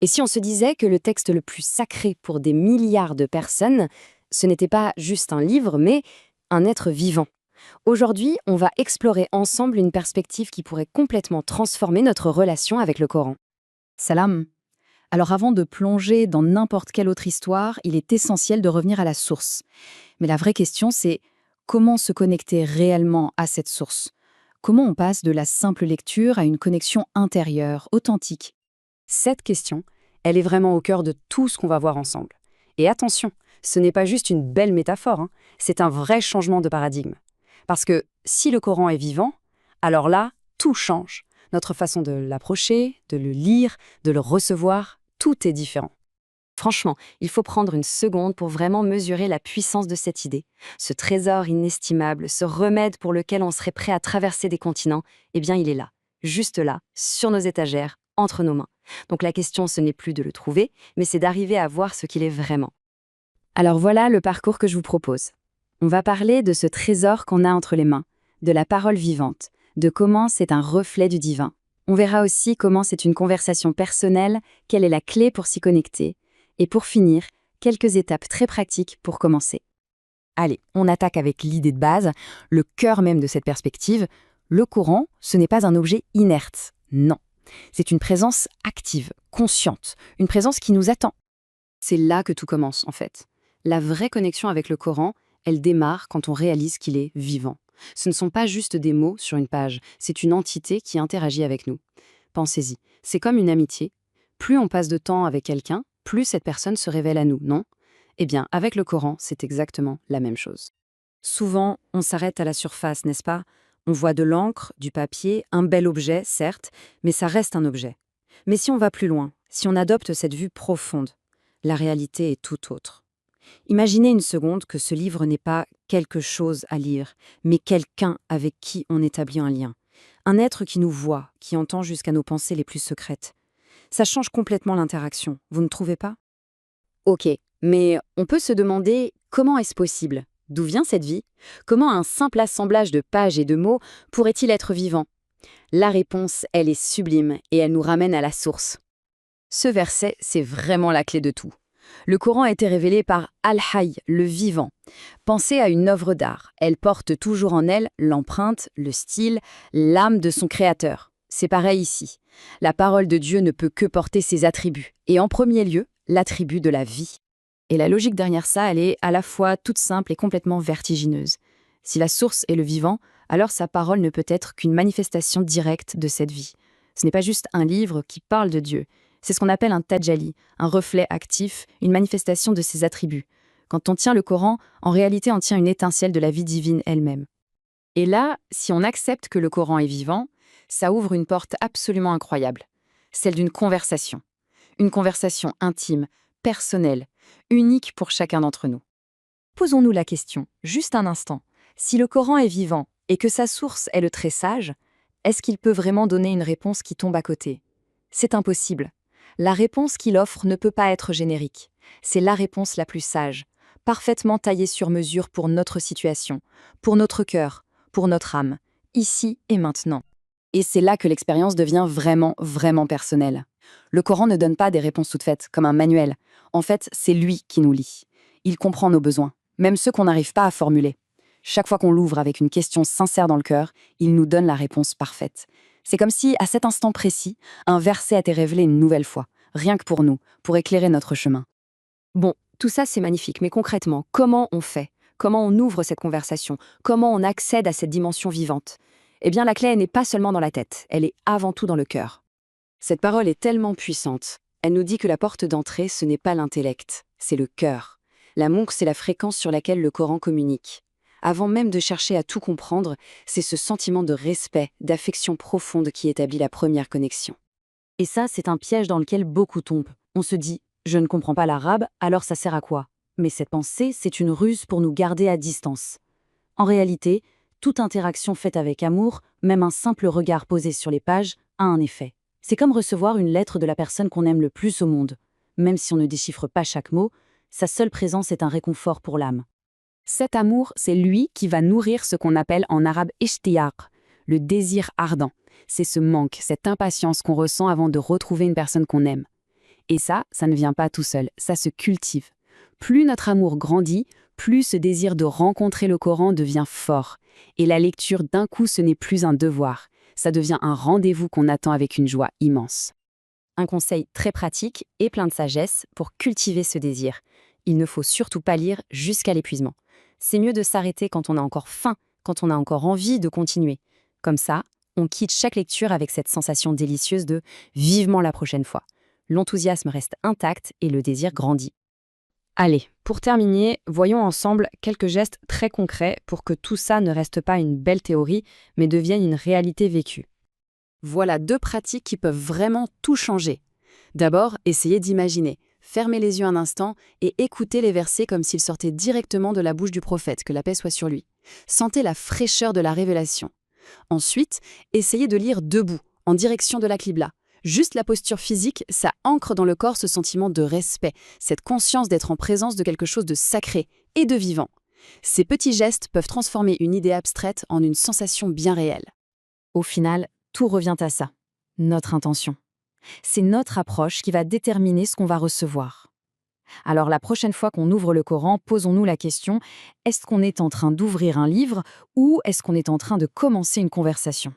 Et si on se disait que le texte le plus sacré pour des milliards de personnes, ce n'était pas juste un livre, mais un être vivant? Aujourd'hui, on va explorer ensemble une perspective qui pourrait complètement transformer notre relation avec le Coran. Salam. Alors avant de plonger dans n'importe quelle autre histoire, il est essentiel de revenir à la source. Mais la vraie question, c'est comment se connecter réellement à cette source? Comment on passe de la simple lecture à une connexion intérieure, authentique? Cette question, elle est vraiment au cœur de tout ce qu'on va voir ensemble. Et attention, ce n'est pas juste une belle métaphore, hein, c'est un vrai changement de paradigme. Parce que si le Coran est vivant, alors là, tout change. Notre façon de l'approcher, de le lire, de le recevoir, tout est différent. Franchement, il faut prendre une seconde pour vraiment mesurer la puissance de cette idée. Ce trésor inestimable, ce remède pour lequel on serait prêt à traverser des continents, eh bien il est là, juste là, sur nos étagères, entre nos mains. Donc la question, ce n'est plus de le trouver, mais c'est d'arriver à voir ce qu'il est vraiment. Alors voilà le parcours que je vous propose. On va parler de ce trésor qu'on a entre les mains, de la parole vivante, de comment c'est un reflet du divin. On verra aussi comment c'est une conversation personnelle, quelle est la clé pour s'y connecter, et pour finir, quelques étapes très pratiques pour commencer. Allez, on attaque avec l'idée de base, le cœur même de cette perspective. Le Coran, ce n'est pas un objet inerte, non. C'est une présence active, consciente, une présence qui nous attend. C'est là que tout commence, en fait. La vraie connexion avec le Coran, elle démarre quand on réalise qu'il est vivant. Ce ne sont pas juste des mots sur une page, c'est une entité qui interagit avec nous. Pensez-y, c'est comme une amitié. Plus on passe de temps avec quelqu'un, plus cette personne se révèle à nous, non? Eh bien, avec le Coran, c'est exactement la même chose. Souvent, on s'arrête à la surface, n'est-ce pas? On voit de l'encre, du papier, un bel objet, certes, mais ça reste un objet. Mais si on va plus loin, si on adopte cette vue profonde, la réalité est tout autre. Imaginez une seconde que ce livre n'est pas quelque chose à lire, mais quelqu'un avec qui on établit un lien. Un être qui nous voit, qui entend jusqu'à nos pensées les plus secrètes. Ça change complètement l'interaction, vous ne trouvez pas? Ok, mais on peut se demander comment est-ce possible? D'où vient cette vie? Comment un simple assemblage de pages et de mots pourrait-il être vivant? La réponse, elle est sublime et elle nous ramène à la source. Ce verset, c'est vraiment la clé de tout. Le Coran a été révélé par Al-Hayy, le vivant. Pensez à une œuvre d'art. Elle porte toujours en elle l'empreinte, le style, l'âme de son créateur. C'est pareil ici. La parole de Dieu ne peut que porter ses attributs. Et en premier lieu, l'attribut de la vie. Et la logique derrière ça, elle est à la fois toute simple et complètement vertigineuse. Si la source est le vivant, alors sa parole ne peut être qu'une manifestation directe de cette vie. Ce n'est pas juste un livre qui parle de Dieu. C'est ce qu'on appelle un tajalli, un reflet actif, une manifestation de ses attributs. Quand on tient le Coran, en réalité on tient une étincelle de la vie divine elle-même. Et là, si on accepte que le Coran est vivant, ça ouvre une porte absolument incroyable, celle d'une conversation. Une conversation intime, personnelle, unique pour chacun d'entre nous. Posons-nous la question, juste un instant. Si le Coran est vivant et que sa source est le très sage, est-ce qu'il peut vraiment donner une réponse qui tombe à côté? C'est impossible. La réponse qu'il offre ne peut pas être générique. C'est la réponse la plus sage, parfaitement taillée sur mesure pour notre situation, pour notre cœur, pour notre âme, ici et maintenant. Et c'est là que l'expérience devient vraiment, vraiment personnelle. Le Coran ne donne pas des réponses toutes faites, comme un manuel. En fait, c'est lui qui nous lit. Il comprend nos besoins, même ceux qu'on n'arrive pas à formuler. Chaque fois qu'on l'ouvre avec une question sincère dans le cœur, il nous donne la réponse parfaite. C'est comme si, à cet instant précis, un verset a été révélé une nouvelle fois, rien que pour nous, pour éclairer notre chemin. Bon, tout ça c'est magnifique, mais concrètement, comment on fait? Comment on ouvre cette conversation? Comment on accède à cette dimension vivante? Eh bien, la clé elle n'est pas seulement dans la tête, elle est avant tout dans le cœur. Cette parole est tellement puissante. Elle nous dit que la porte d'entrée, ce n'est pas l'intellect, c'est le cœur. L'amour, c'est la fréquence sur laquelle le Coran communique. Avant même de chercher à tout comprendre, c'est ce sentiment de respect, d'affection profonde qui établit la première connexion. Et ça, c'est un piège dans lequel beaucoup tombent. On se dit « je ne comprends pas l'arabe, alors ça sert à quoi ?» Mais cette pensée, c'est une ruse pour nous garder à distance. En réalité, toute interaction faite avec amour, même un simple regard posé sur les pages, a un effet. C'est comme recevoir une lettre de la personne qu'on aime le plus au monde. Même si on ne déchiffre pas chaque mot, sa seule présence est un réconfort pour l'âme. Cet amour, c'est lui qui va nourrir ce qu'on appelle en arabe ishtiyaq, le désir ardent. C'est ce manque, cette impatience qu'on ressent avant de retrouver une personne qu'on aime. Et ça ne vient pas tout seul, ça se cultive. Plus notre amour grandit, plus ce désir de rencontrer le Coran devient fort. Et la lecture d'un coup, ce n'est plus un devoir, ça devient un rendez-vous qu'on attend avec une joie immense. Un conseil très pratique et plein de sagesse pour cultiver ce désir. Il ne faut surtout pas lire jusqu'à l'épuisement. C'est mieux de s'arrêter quand on a encore faim, quand on a encore envie de continuer. Comme ça, on quitte chaque lecture avec cette sensation délicieuse de vivement la prochaine fois. L'enthousiasme reste intact et le désir grandit. Allez, pour terminer, voyons ensemble quelques gestes très concrets pour que tout ça ne reste pas une belle théorie, mais devienne une réalité vécue. Voilà 2 pratiques qui peuvent vraiment tout changer. D'abord, essayez d'imaginer. Fermez les yeux un instant et écoutez les versets comme s'ils sortaient directement de la bouche du prophète, que la paix soit sur lui. Sentez la fraîcheur de la révélation. Ensuite, essayez de lire debout, en direction de la Qibla. Juste la posture physique, ça ancre dans le corps ce sentiment de respect, cette conscience d'être en présence de quelque chose de sacré et de vivant. Ces petits gestes peuvent transformer une idée abstraite en une sensation bien réelle. Au final, tout revient à ça, notre intention. C'est notre approche qui va déterminer ce qu'on va recevoir. Alors la prochaine fois qu'on ouvre le Coran, posons-nous la question, est-ce qu'on est en train d'ouvrir un livre ou est-ce qu'on est en train de commencer une conversation ?